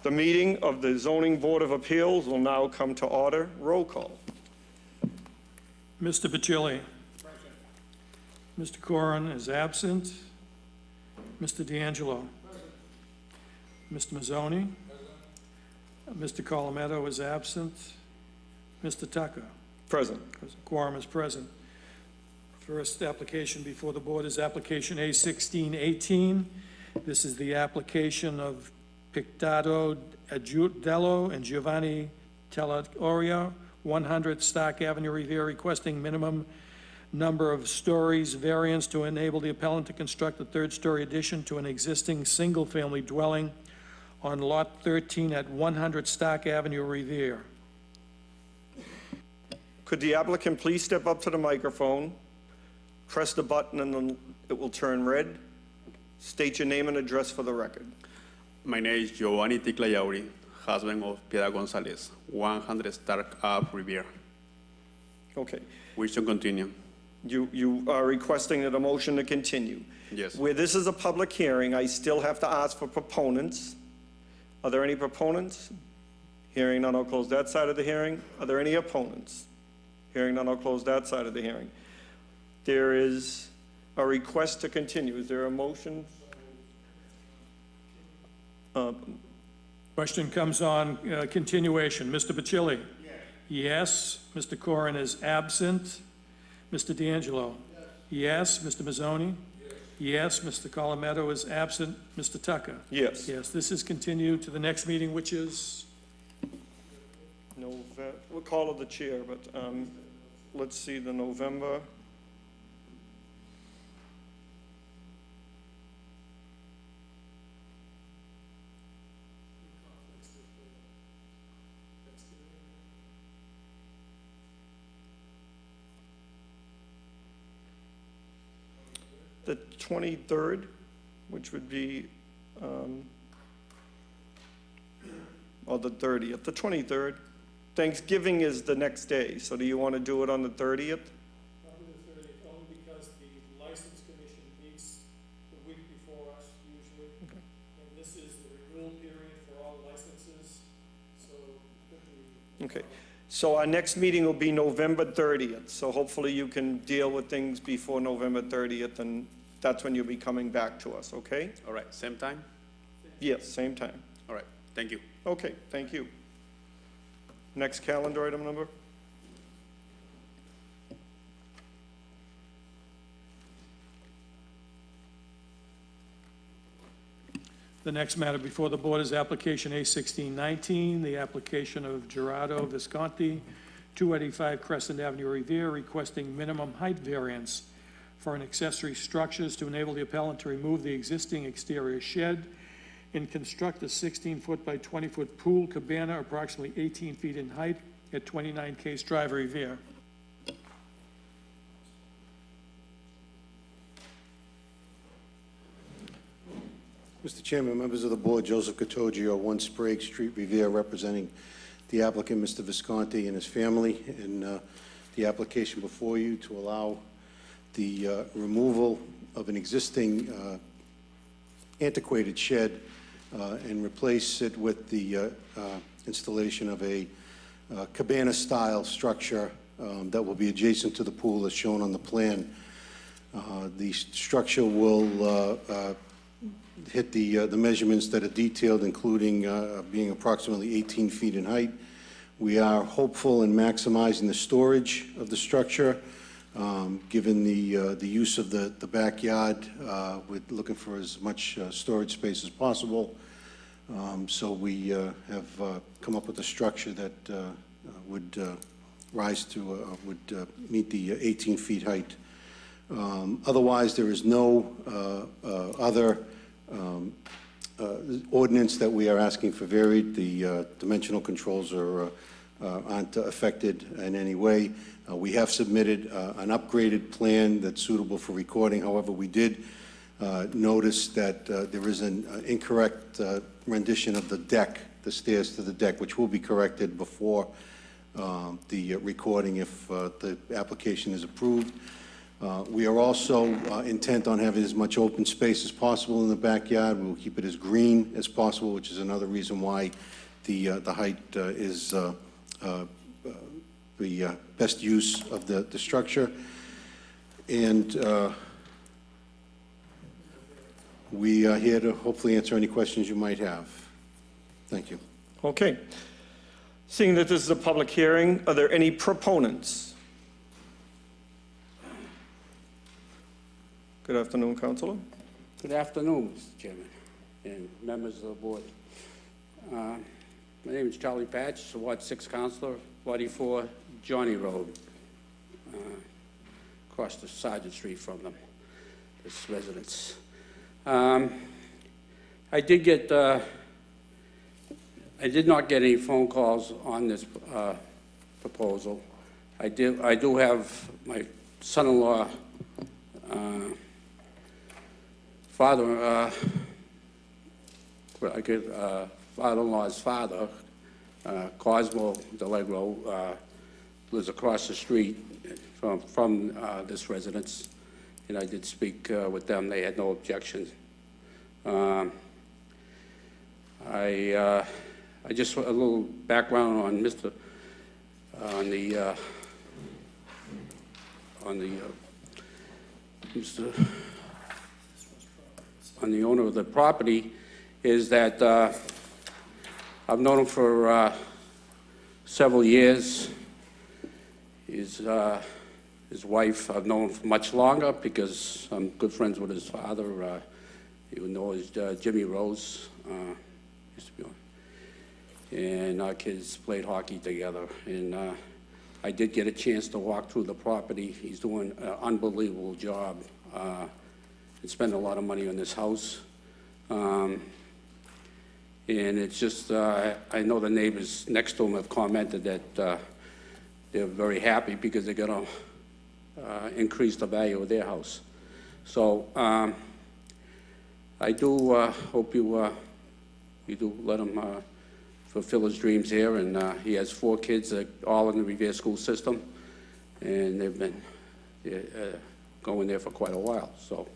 The meeting of the Zoning Board of Appeals will now come to order. Roll call. Mr. Bacilli. Mr. Corrin is absent. Mr. D'Angelo. Mr. Mazzoni. Mr. Colometto is absent. Mr. Tucker. Present. Quorum is present. First application before the board is application A1618. This is the application of Pictato Agiudello and Giovanni Tellorio, 100 Stark Avenue, Revere, requesting minimum number of stories variance to enable the appellant to construct a third-story addition to an existing single-family dwelling on Lot 13 at 100 Stark Avenue, Revere. Could the applicant please step up to the microphone, press the button, and then it will turn red? State your name and address for the record. My name is Giovanni Ticlayauri, husband of Piedad Gonzalez, 100 Stark Ave, Revere. Okay. We should continue. You are requesting that a motion to continue. Yes. Where this is a public hearing, I still have to ask for proponents. Are there any proponents? Hearing none, I'll close that side of the hearing. Are there any opponents? Hearing none, I'll close that side of the hearing. There is a request to continue. Is there a motion? Question comes on continuation. Mr. Bacilli? Yes. Mr. Corrin is absent. Mr. D'Angelo? Yes. Mr. Mazzoni? Yes. Mr. Colometto is absent. Mr. Tucker? Yes. Yes, this is continued to the next meeting, which is? We'll call it the chair, but let's see, the November. The 23rd, which would be, or the 30th, the 23rd. Thanksgiving is the next day, so do you want to do it on the 30th? Probably the 30th, only because the license commission meets the week before us usually. Okay. And this is the renewal period for all licenses, so it could be. Okay, so our next meeting will be November 30th, so hopefully you can deal with things before November 30th, and that's when you'll be coming back to us, okay? All right, same time? Yes, same time. All right, thank you. Okay, thank you. Next calendar item number? The next matter before the board is application A1619, the application of Gerardo Visconti, 285 Crescent Avenue, Revere, requesting minimum height variance for an accessory structures to enable the appellant to remove the existing exterior shed and construct a 16-foot by 20-foot pool cabana approximately 18 feet in height at 29 Case Drive, Revere. Mr. Chairman, members of the board, Joseph Cottogio, 1 Sprague Street, Revere, representing the applicant, Mr. Visconti, and his family, in the application before you to allow the removal of an existing antiquated shed and replace it with the installation of a cabana-style structure that will be adjacent to the pool as shown on the plan. The structure will hit the measurements that are detailed, including being approximately 18 feet in height. We are hopeful in maximizing the storage of the structure, given the use of the backyard. We're looking for as much storage space as possible. So we have come up with a structure that would rise to, would meet the 18 feet height. Otherwise, there is no other ordinance that we are asking for varied. The dimensional controls aren't affected in any way. We have submitted an upgraded plan that's suitable for recording. However, we did notice that there is an incorrect rendition of the deck, the stairs to the deck, which will be corrected before the recording if the application is approved. We are also intent on having as much open space as possible in the backyard. We will keep it as green as possible, which is another reason why the height is the best use of the structure. And we are here to hopefully answer any questions you might have. Thank you. Okay. Seeing that this is a public hearing, are there any proponents? Good afternoon, Councilor. Good afternoon, Mr. Chairman, and members of the board. My name is Charlie Patch, Ward 6 Councilor, 44 Johnny Road, across the Sergeant Street from them, this residence. I did not get any phone calls on this proposal. I do have my son-in-law, father-in-law's father, Cosmo DeLegro, lives across the street from this residence, and I did speak with them. They had no objections. I just a little background on on the owner of the property is that I've known him for several years. His wife, I've known for much longer because I'm good friends with his father. You know, is Jimmy Rose. Used to be on. And our kids played hockey together. And I did get a chance to walk through the property. He's doing an unbelievable job and spending a lot of money on this house. And it's just, I know the neighbors next to him have commented that they're very happy because they're gonna increase the value of their house. So I do hope you do let him fulfill his dreams here, and he has 4 kids that all in the Revere school system, and they've been going there for quite a while. So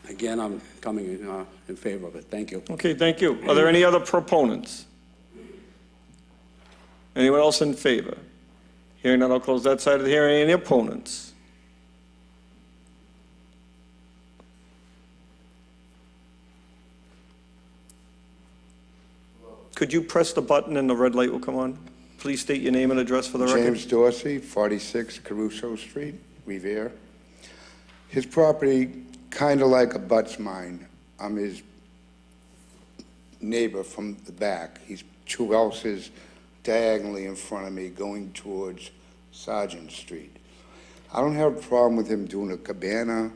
again, I'm coming in favor of it. Thank you. Okay, thank you. Are there any other proponents? Anyone else in favor? Hearing none, I'll close that side of the hearing. Any opponents? Could you press the button and the red light will come on? Please state your name and address for the record. James Dorsey, 46 Caruso Street, Revere. His property kind of like abuts mine. I'm his neighbor from the back. He's 2 houses diagonally in front of me going towards Sergeant Street. I don't have a problem with him doing a cabana,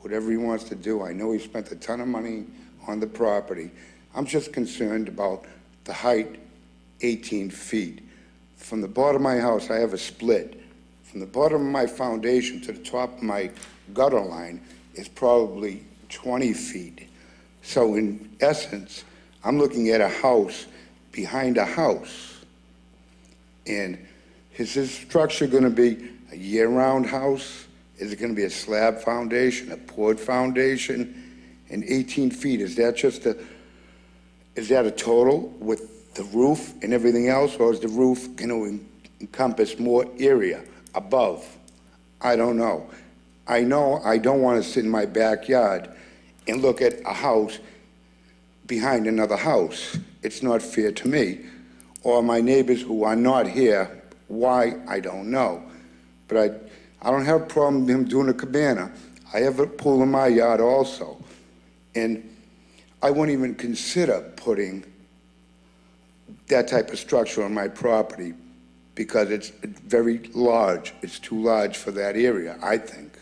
whatever he wants to do. I know he spent a ton of money on the property. I'm just concerned about the height, 18 feet. From the bottom of my house, I have a split. From the bottom of my foundation to the top of my gutter line is probably 20 feet. So in essence, I'm looking at a house behind a house. And is this structure gonna be a year-round house? Is it gonna be a slab foundation, a poured foundation? And 18 feet, is that a total with the roof and everything else, or is the roof gonna encompass more area above? I don't know. I know I don't wanna sit in my backyard and look at a house behind another house. It's not fair to me. Or my neighbors who are not here, why, I don't know. But I don't have a problem with him doing a cabana. I have a pool in my yard also. And I wouldn't even consider putting that type of structure on my property because it's very large. It's too large for that area, I think.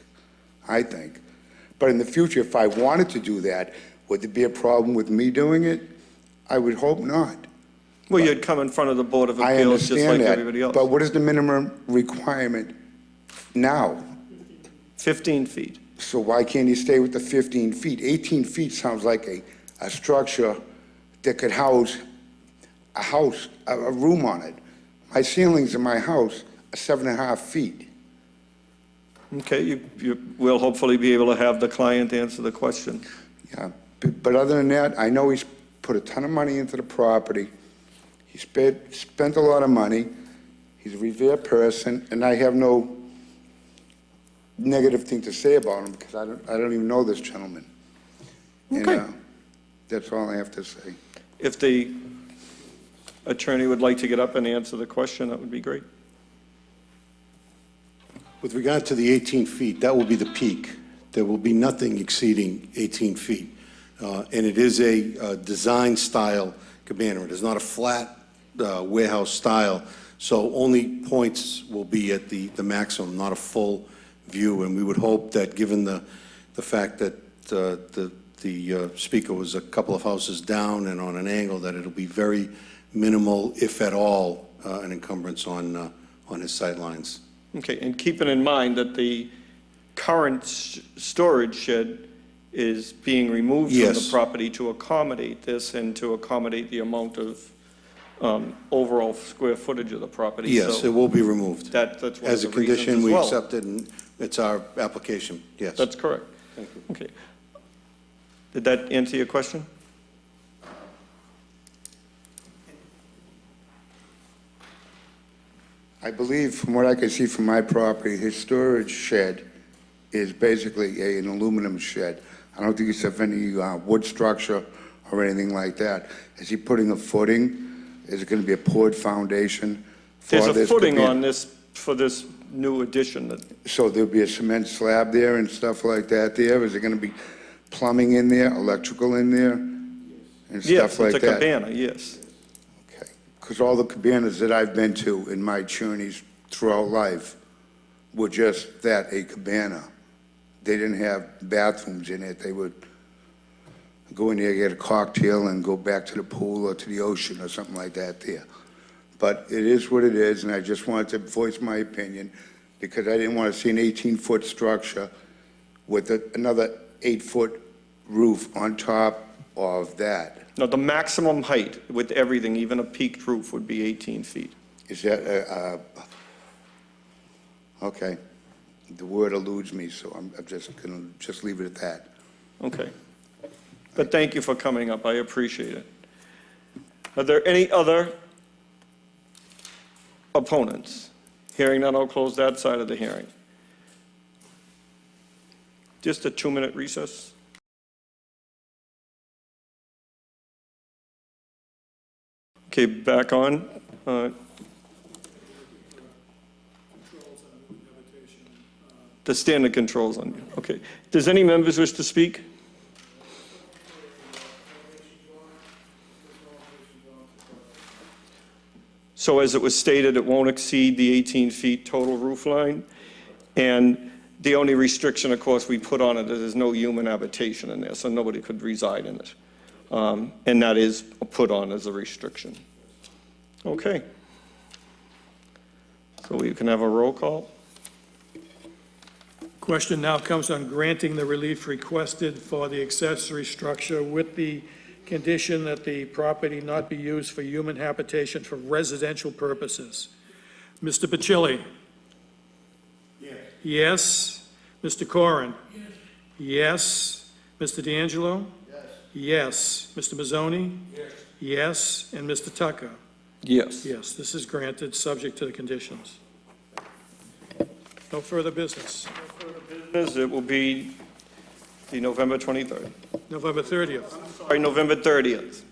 But in the future, if I wanted to do that, would there be a problem with me doing it? I would hope not. Well, you'd come in front of the Board of I Appeals just like understand everybody that, else. but what is the minimum requirement now? 15 feet. So why can't he stay with the 15 feet? 18 feet sounds like a structure that could house a room on it. My ceilings in my house are 7.5 feet. Okay, we'll hopefully be able to have the client answer the question. Yeah, but other than that, I know he's put a ton of money into the property. He spent a lot of money. He's a revered person, and I have no negative thing to say about him because I don't even know this gentleman. And, Okay. that's all I have to say. If the attorney would like to get up and answer the question, that would be great. With regard to the 18 feet, that will be the peak. There will be nothing exceeding 18 feet. And it is a design-style cabana. It is not a flat warehouse style, so only points will be at the maximum, not a full view. And we would hope that, given the fact that the speaker was a couple of houses down and on an angle, that it'll be very minimal, if at all, an encumbrance on his sight lines. Okay, and keeping in mind that the current storage shed is being removed from the Yes. property to accommodate this and to accommodate the amount of overall square footage of the property. Yes, So it will be removed. that's one of As a the reasons condition, as we well. accept it, and it's our application, yes. That's correct. Thank you. Okay. Did that answer your question? I believe, from what I can see from my property, his storage shed is basically an aluminum shed. I don't think he's have any wood structure or anything like that. Is he putting a footing? Is it going to be a poured foundation for There's a this? footing cabana? on this, for this new addition that So there'll be a cement slab there and stuff like that there? Is there going to be plumbing in there, electrical in there, and yes, stuff like it's a that? cabana, yes. Okay. Because all the cabanas that I've been to in my journeys throughout life were just that, a cabana. They didn't have bathrooms in it. They would go in there, get a cocktail, and go back to the pool or to the ocean or something like that there. But it is what it is, and I just wanted to voice my opinion because I didn't want to see an 18-foot structure with another 8-foot roof on top of that. No, the maximum height with everything, even a peaked roof, would be 18 feet. Is that, okay. The word eludes me, so I'm just going to just leave it at that. Okay. But thank you for coming up, I appreciate it. Are there any other opponents? Hearing none, I'll close that side of the hearing. Just a 2-minute recess. Okay, back on. The standard controls on you, okay. Does any members wish to speak? So as it was stated, it won't exceed the 18 feet total roof line. And the only restriction, of course, we put on it is there's no human habitation in there, so nobody could reside in it. And that is put on as a restriction. Okay. So we can have a roll call. Question now comes on granting the relief requested for the accessory structure with the condition that the property not be used for human habitation for residential purposes. Mr. Bacilli? Yes. Yes. Mr. Corrin? Yes. Yes. Mr. D'Angelo? Yes. Yes. Mr. Mazzoni? Yes. Yes. And Mr. Tucker? Yes. Yes, this is granted, subject to the conditions. No further business. It will be the November 23rd. November 30th. Sorry, November 30th.